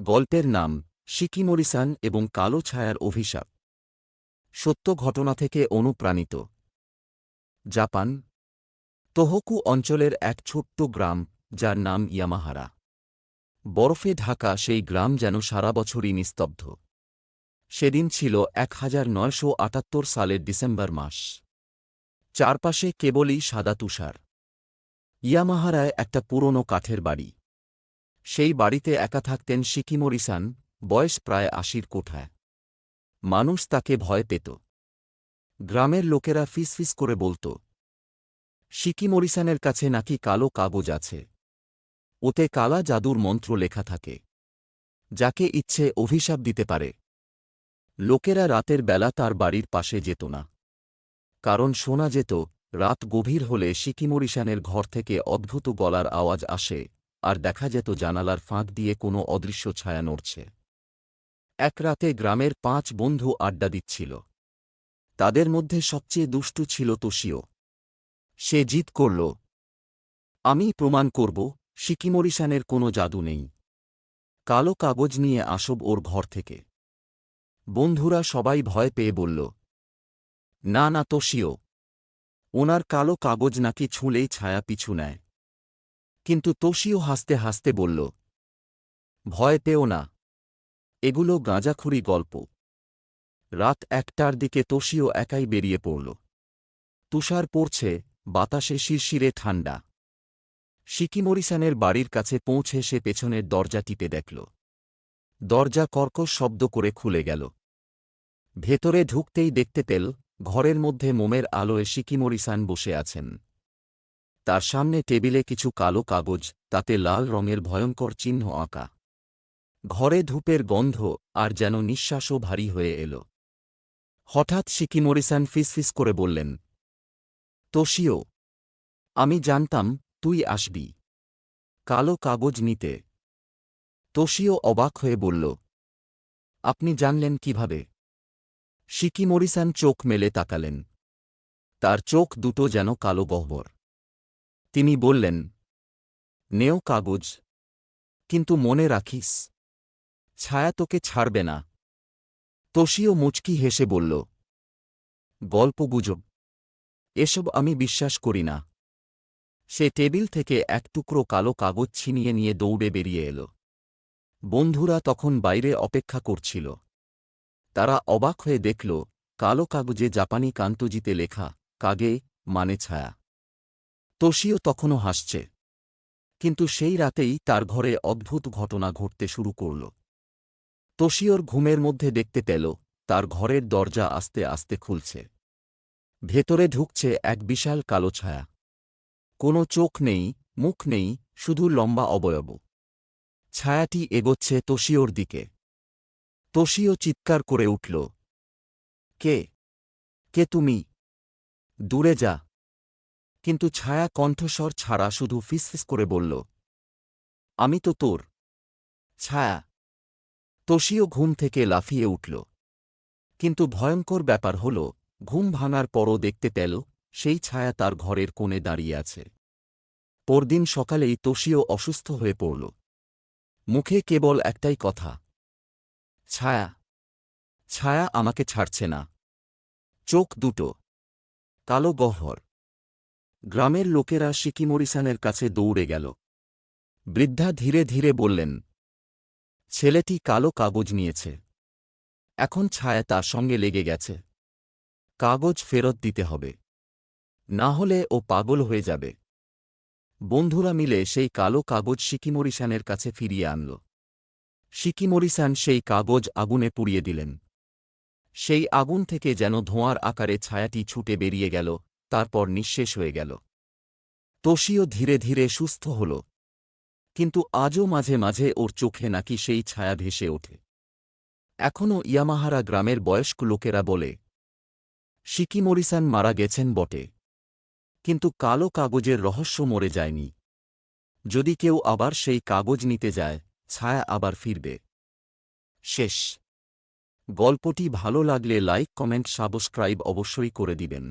গল্পের নাম শিকিমোরি-সান এবং কালো ছায়ার অভিশাপ। সত্য ঘটনা থেকে অনুপ্রাণিত। জাপান, তোহোকু অঞ্চলের এক ছোট্ট গ্রাম, যার নাম ইয়ামাহারা। বরফে ঢাকা সেই গ্রাম যেন সারা বছরই নিস্তব্ধ। সেদিন ছিল 1978 সালের ডিসেম্বর মাস। চারপাশে কেবলই সাদা তুষার। ইয়ামাহারায় একটা পুরনো কাঠের বাড়ি। সেই বাড়িতে একা থাকতেন শিকিমোরি-সান, বয়স প্রায় 80-র কোঠায়। মানুষ তাকে ভয় পেত। গ্রামের লোকেরা ফিসফিস করে বলত, শিকিমোরি-সানের কাছে নাকি কালো কাগজ আছে। ওতে কালা জাদুর মন্ত্র লেখা থাকে, যাকে ইচ্ছে অভিশাপ দিতে পারে। লোকেরা রাতের বেলা তার বাড়ির পাশে যেত না, কারণ শোনা যেত রাত গভীর হলে শিকিমোরি-সানের ঘর থেকে অদ্ভুত গলার আওয়াজ আসে, আর দেখা যেত জানালার ফাঁক দিয়ে কোনো অদৃশ্য ছায়া নড়ছে। এক রাতে গ্রামের 5 বন্ধু আড্ডা দিচ্ছিল। তাদের মধ্যে সবচেয়ে দুষ্টু ছিল তোশিও। সে জিদ করল, আমি প্রমাণ করব শিকিমোরি-সানের কোনো জাদু নেই। কালো কাগজ নিয়ে আসব ওর ঘর থেকে। বন্ধুরা সবাই ভয় পেয়ে বলল, না না তোশিও, ওনার কালো কাগজ নাকি ছুঁলেই ছায়া পিছু নেয়। কিন্তু তোশিও হাসতে হাসতে বলল, ভয় পেও না, এগুলো গাঁজাখুরি গল্প। রাত 1টার দিকে তোশিও একাই বেরিয়ে পড়ল। তুষার পড়ছে, বাতাসে শিরশিরে ঠান্ডা। শিকিমোরি-সানের বাড়ির কাছে পৌঁছে সে পেছনের দরজা টিপে দেখল। দরজা কর্কশ শব্দ করে খুলে গেল। ভেতরে ঢুকতেই দেখতে পেল ঘরের মধ্যে মোমের আলোয় শিকিমোরি-সান বসে আছেন। তার সামনে টেবিলে কিছু কালো কাগজ, তাতে লাল রঙের ভয়ঙ্কর চিহ্ন আঁকা। ঘরে ধূপের গন্ধ, আর যেন নিঃশ্বাসও ভারী হয়ে এল। হঠাৎ শিকিমোরি-সান ফিসফিস করে বললেন, তোশিও, আমি জানতাম তুই আসবি কালো কাগজ নিতে। তোশিও অবাক হয়ে বলল, আপনি জানলেন কিভাবে? শিকিমোরি-সান চোখ মেলে তাকালেন। তার চোখ দুটো যেন কালো গহ্বর। তিনি বললেন, নেও কাগজ, কিন্তু মনে রাখিস, ছায়া তোকে ছাড়বে না। তোশিও মুচকি হেসে বলল, গল্পগুজব, এসব আমি বিশ্বাস করি না। সে টেবিল থেকে এক টুকরো কালো কাগজ ছিনিয়ে নিয়ে দৌড়ে বেরিয়ে এল। বন্ধুরা তখন বাইরে অপেক্ষা করছিল। তারা অবাক হয়ে দেখল কালো কাগজে জাপানি কান্তজিতে লেখা, কাগে মানে ছায়া। তোশিও তখনও হাসছে। কিন্তু সেই রাতেই তার ঘরে অদ্ভুত ঘটনা ঘটতে শুরু করল। তোশিওর ঘুমের মধ্যে দেখতে পেল তার ঘরের দরজা আস্তে আস্তে খুলছে। ভেতরে ঢুকছে এক বিশাল কালো ছায়া। কোনো চোখ নেই, মুখ নেই, শুধু লম্বা অবয়ব। ছায়াটি এগোচ্ছে তোশিওর দিকে। তোশিও চিৎকার করে উঠল, কে কে তুমি? দূরে যা। কিন্তু ছায়া কণ্ঠস্বর ছাড়া শুধু ফিসফিস করে বলল, আমি তো তোর ছায়া। তোশিও ঘুম থেকে লাফিয়ে উঠল। কিন্তু ভয়ঙ্কর ব্যাপার হল, ঘুম ভাঙার পরও দেখতে পেল সেই ছায়া তার ঘরের কোণে দাঁড়িয়ে আছে। পরদিন সকালেই তোশিও অসুস্থ হয়ে পড়ল। মুখে কেবল একটাই কথা, ছায়া, ছায়া আমাকে ছাড়ছে না। চোখ দুটো কালো গহ্বর। গ্রামের লোকেরা শিকিমোরি-সানের কাছে দৌড়ে গেল। বৃদ্ধা ধীরে ধীরে বললেন, ছেলেটি কালো কাগজ নিয়েছে। এখন ছায়া তার সঙ্গে লেগে গেছে। কাগজ ফেরত দিতে হবে, না হলে ও পাগল হয়ে যাবে। বন্ধুরা মিলে সেই কালো কাগজ শিকিমোরি-সানের কাছে ফিরিয়ে আনল। শিকিমোরি-সান সেই কাগজ আগুনে পুড়িয়ে দিলেন। সেই আগুন থেকে যেন ধোঁয়ার আকারে ছায়াটি ছুটে বেরিয়ে গেল, তারপর নিঃশেষ হয়ে গেল। তোশিও ধীরে ধীরে সুস্থ হল। কিন্তু আজও মাঝে মাঝে ওর চোখে নাকি সেই ছায়া ভেসে ওঠে। এখনও ইয়ামাহারা গ্রামের বয়স্ক লোকেরা বলে, শিকিমোরি-সান মারা গেছেন বটে, কিন্তু কালো কাগজের রহস্য মরে যায়নি। যদি কেউ আবার সেই কাগজ নিতে যায়, ছায়া আবার ফিরবে। শেষ। গল্পটি ভালো লাগলে লাইক, কমেন্ট, সাবস্ক্রাইব অবশ্যই করে দিবেন।